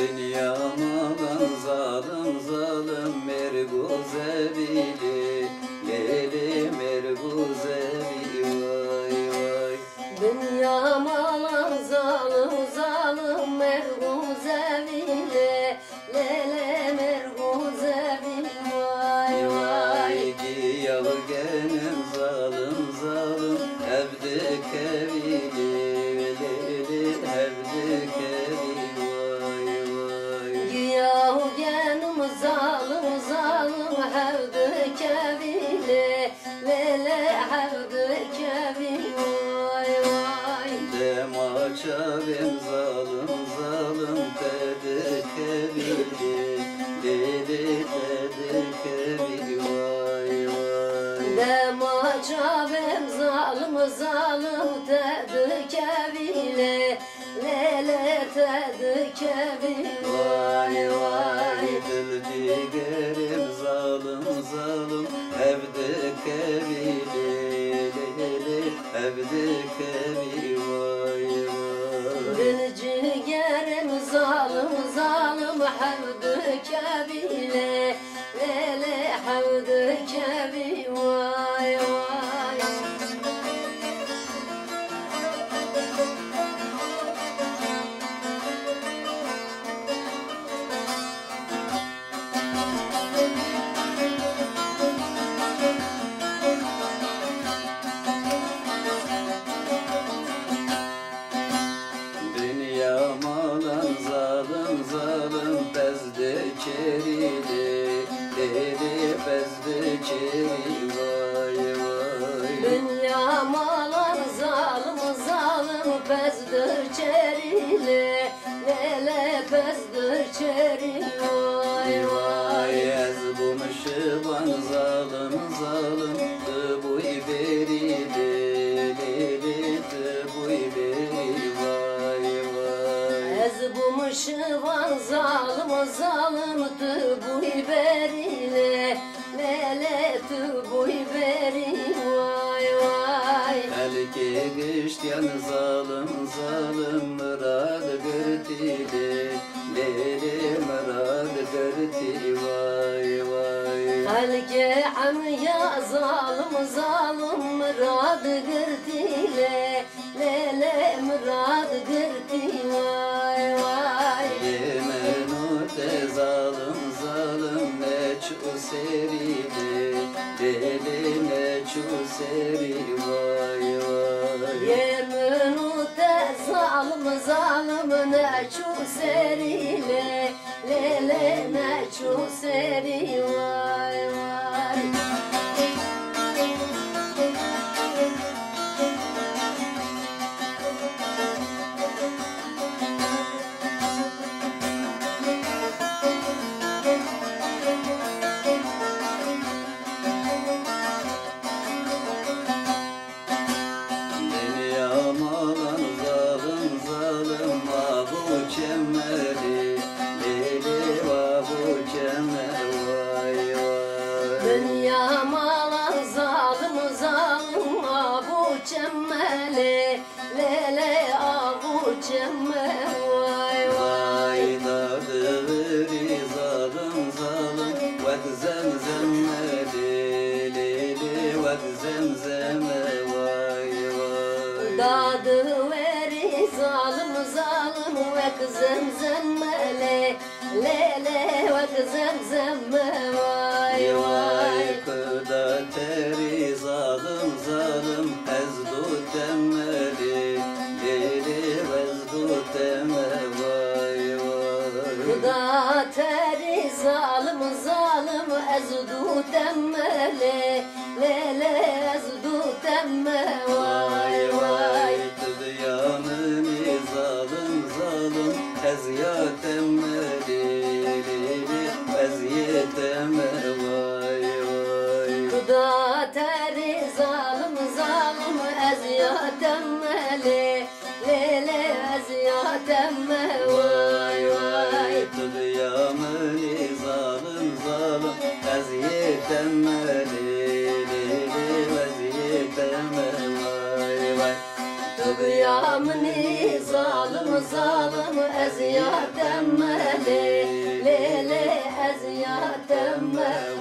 Dünya malın zalim zalim merguze bili Leyli merguze bili vay vay. Dünya malın zalim zalim merguze bili Lele merguze bili vay vay. Giyalı genim zalim zalim evde kevili Leyli evde kevili vay vay. Giyahu genim zalim zalim hevde kevili Lele hevde kevili vay vay. Demaça ben zalim zalim dedi kevili Leyli dedi kevili vay vay. Demaca ben zalim zalim dedi kevili Lele dedi kevili vay vay. Dil ciğerim zalim zalim evde kevili Leyli evde kevili vay vay. Dil ciğerim zalim zalim havdı kevili Lele havdı kevili vay vay. Dünya malın zalim zalim bezde çerili Leyli bezde çeri vay vay. Dünya malın zalim zalim bezdir çerili Lele bezdir çerili vay vay. Ez bu mışıvan zalim zalim bu iberili Leyli bu iberi vay vay. Ez bu mışıvan zalim zalim bu iberile Lele bu iberi vay vay. Elke geçtiyen zalim zalim mırad gırtili Leyli mırad gırtili vay vay. Halke amya zalim zalim mırad gırtile Lele mırad gırti vay vay. Yemenute zalim zalim meçhu serili Leyli meçhu seri vay vay. Yeminute zalim zalim neçu serile Lele neçu seri vay vay. Dünya malın zalim zalim vahu cemeli Leyli vahu cemel vay vay. Dünya malı zalim zalim avu cemmeli Lele avu cemmel vay vay. Vay dadı veri zalim zalim Ved zemzemmeli Leyli ved zemzeme vay vay. Dadı veri zalim zalim ve zemzemmeli Lele ve zemzemme vay vay. Kıda teri zalim zalim ezdu temmeli Leyli vezdu temme vay vay. Kuda teri zalim zalim ezdu temmeli Lele ezdu temme vay vay. Tüdyanını zalim zalim eziyat emmeli Leyli eziyet emme vay vay. Kuda teri zalim zalim eziyat emmeli Lele eziyat emme vay vay. Tüdyanını zalim zalim eziyet emmeli Leyli eziyet emme vay vay. Tuğyamni zalim zalim eziyet emme le le le eziyet emme